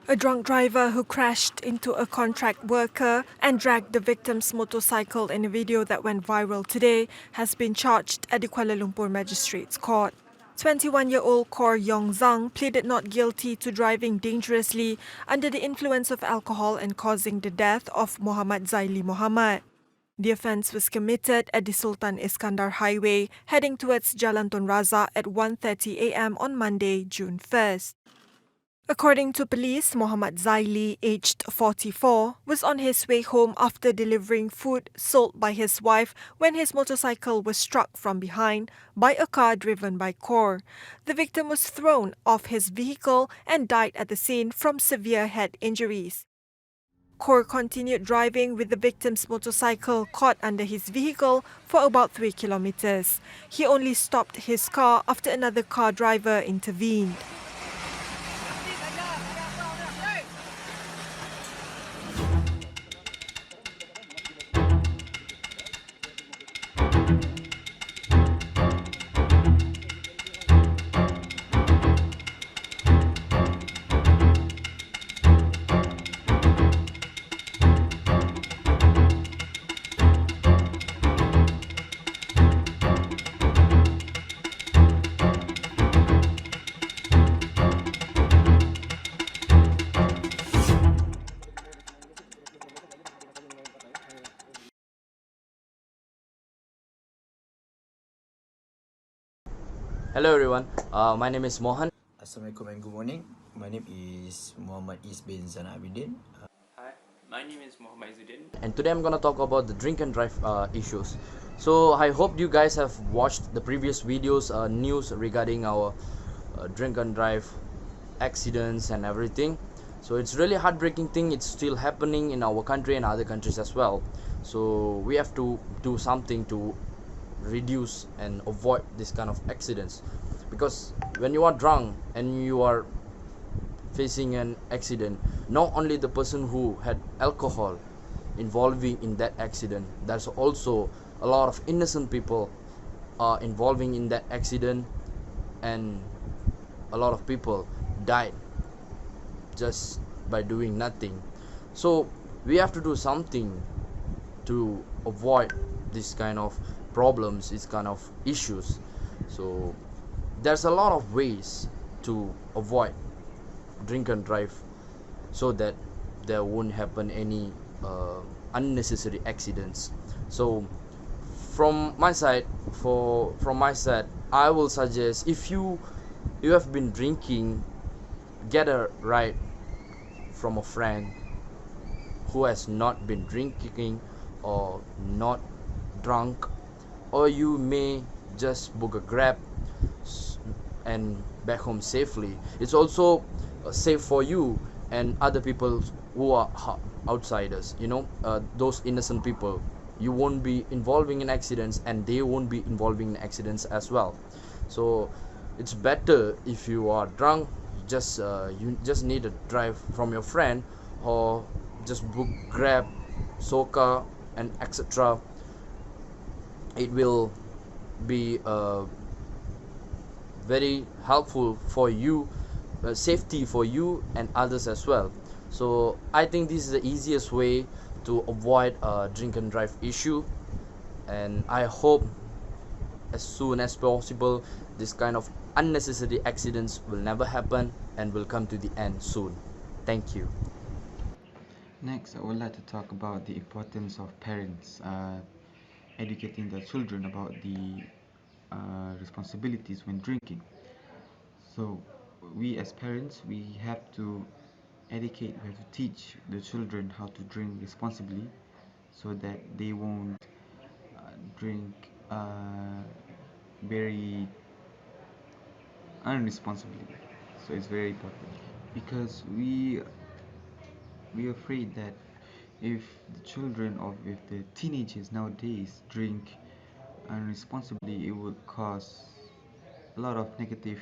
A drunk driver who crashed into a contract worker and dragged the victim's motorcycle in a video that went viral today has been charged at the Kuala Lumpur Magistrates Court. 21-year-old Kor Yong Zhang pleaded not guilty to driving dangerously under the influence of alcohol and causing the death of Muhammad Zaili Muhammad. The offence was committed at the Sultan Iskandar Highway heading towards Jalan Tun Razak at 1:30 a.m. on Monday, June 1st. According to police, Muhammad Zaili, aged 44, was on his way home after delivering food sold by his wife when his motorcycle was struck from behind by a car driven by Kor. The victim was thrown off his vehicle and died at the scene from severe head injuries. Kor continued driving with the victim's motorcycle caught under his vehicle for about 3 kilometers. He only stopped his car after another car driver intervened. Hello everyone, my name is Mohan. Assalamualaikum and good morning. My name is Muhammad Is bin Zana Abidin. Hi, my name is Muhammad Izzuddin. And today I'm gonna talk about the drink and drive issues. So I hope you guys have watched the previous videos, news regarding our drink and drive accidents and everything. So it's really heartbreaking thing. It's still happening in our country and other countries as well. So we have to do something to reduce and avoid this kind of accidents, because when you are drunk and you are facing an accident, not only the person who had alcohol involving in that accident, there's also a lot of innocent people involving in that accident, and a lot of people died just by doing nothing. So we have to do something to avoid this kind of problems, this kind of issues. So there's a lot of ways to avoid drink and drive so that there won't happen any unnecessary accidents. So from my side, I will suggest, if you have been drinking, get a ride from a friend who has not been drinking or not drunk, or you may just book a Grab and back home safely. It's also safe for you and other people who are outsiders, those innocent people. You won't be involving in accidents and they won't be involving in accidents as well. So it's better, if you are drunk, you just need a drive from your friend, or just book Grab, Soka and etc. It will be very helpful for you, safety for you and others as well. So I think this is the easiest way to avoid a drink and drive issue, and I hope as soon as possible this kind of unnecessary accidents will never happen and will come to the end soon. Thank you. Next, I would like to talk about the importance of parents educating their children about the responsibilities when drinking. So, we as parents, we have to educate, we have to teach the children how to drink responsibly, so that they won't drink very unresponsibly. So it's very important, because we're afraid that if the children, or if the teenagers nowadays drink unresponsibly, it would cause a lot of negative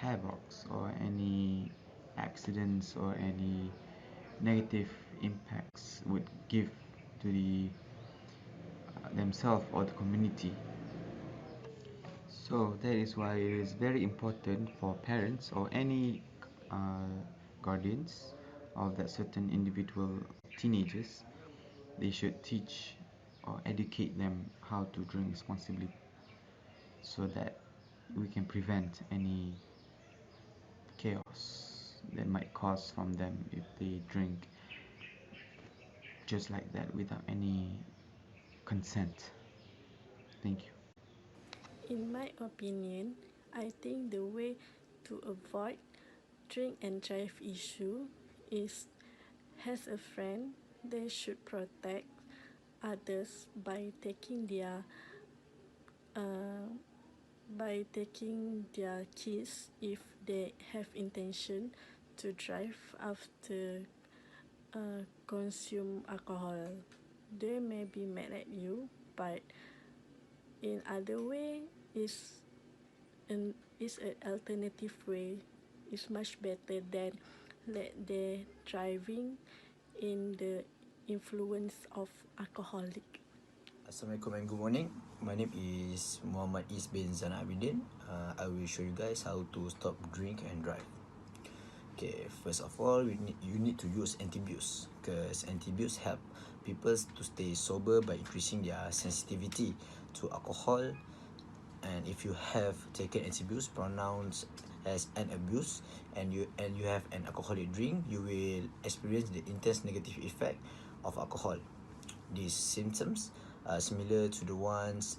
havocs, or any accidents, or any negative impacts would give to themselves or the community. So that is why it is very important for parents or any uh, guardians of that certain individual teenagers, they should teach or educate them how to drink responsibly so that we can prevent any chaos that might cause from them if they drink just like that without any consent. Thank you. In my opinion, I think the way to avoid drink and drive issue is, as a friend, they should protect others uh, by taking their keys if they have intention to drive after consume alcohol. They may be mad at you, but in other way is an alternative way. Is much better than let they driving in the influence of alcoholic. Assalamualaikum and good morning. My name is Muhammad Is bin Zana Abidin. I will show you guys how to stop drink and drive. Okay, first of all, you need to use anti-abuse because anti-abuse help people to stay sober by increasing their sensitivity to alcohol. And if you have taken anti-abuse pronounced as an abuse and you have an alcoholic drink, you will experience the intense negative effect of alcohol. These symptoms are similar to the ones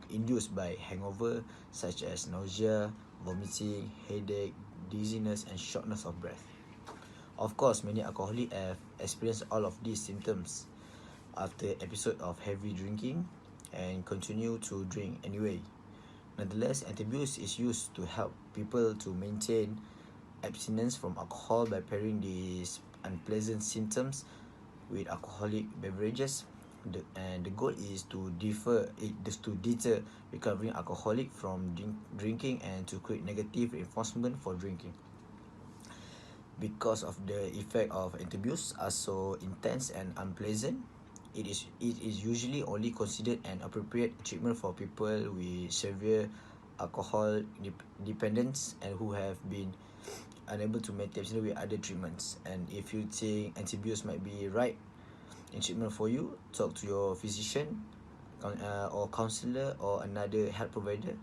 induced by hangover, such as nausea, vomiting, headache, dizziness, and shortness of breath. Of course, many alcoholics have experienced all of these symptoms after episode of heavy drinking and continue to drink anyway. Nonetheless, anti-abuse is used to help people to maintain abstinence from alcohol by pairing these unpleasant symptoms with alcoholic beverages. And the goal is to deter recovering alcoholic from drinking and to create negative reinforcement for drinking. Because of the effect of anti-abuse are so intense and unpleasant, it is usually only considered an appropriate treatment for people with severe alcohol dependence and who have been unable to maintain abstinence with other treatments. And if you think anti-abuse might be right in treatment for you, talk to your physician or counselor or another health provider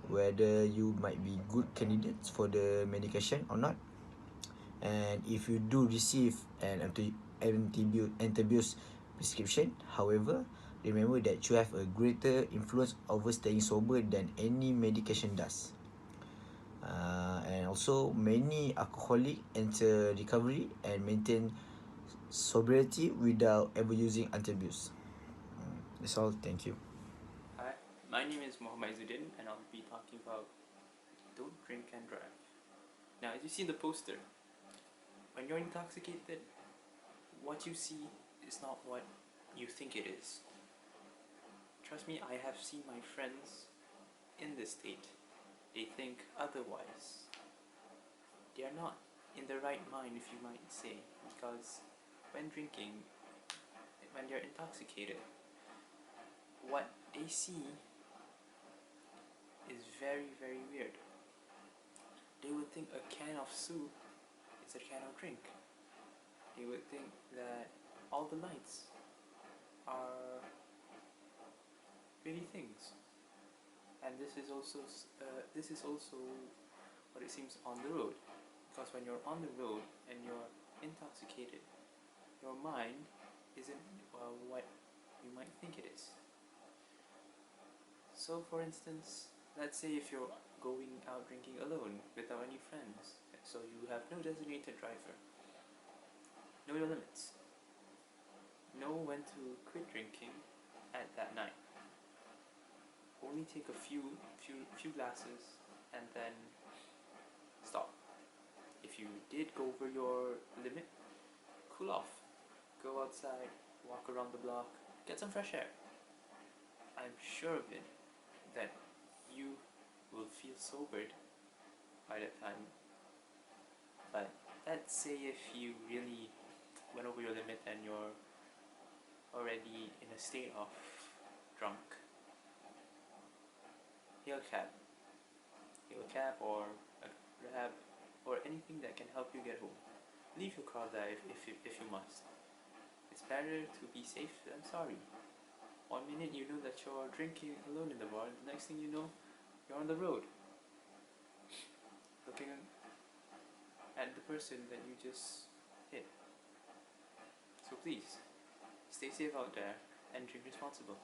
whether you might be good candidates for the medication or not. And if you do receive an anti-abuse prescription, however, remember that you have a greater influence over staying sober than any medication does. And also, many alcoholics enter recovery and maintain sobriety without ever using anti-abuse. That's all. Thank you. Hi, my name is Muhammad Izzuddin and I'll be talking about don't drink and drive. Now, as you see in the poster, when you're intoxicated, what you see is not what you think it is. Trust me, I have seen my friends in this state. They think otherwise. They are not in the right mind, if you might say, because when drinking, when they're intoxicated, what they see is very, very weird. They would think a can of soup is a can of drink. They would think that all the lights are really things. And this is also what it seems on the road, because when you're on the road and you're intoxicated, your mind isn't what you might think it is. So for instance, let's say if you're going out drinking alone without any friends, so you have no designated driver, know your limits, know when to quit drinking at that night, only take a few glasses and then stop. If you did go over your limit, cool off, go outside, walk around the block, get some fresh air. I'm sure of it that you will feel sobered by that time. But let's say if you really went over your limit and you're already in a state of drunk, hail a cab or a Grab, or anything that can help you get home. Leave your car there if you must. It's better to be safe than sorry. 1 minute you know that you're drinking alone in the bar, the next thing you know, you're on the road, looking at the person that you just hit. So please, stay safe out there and drink responsible.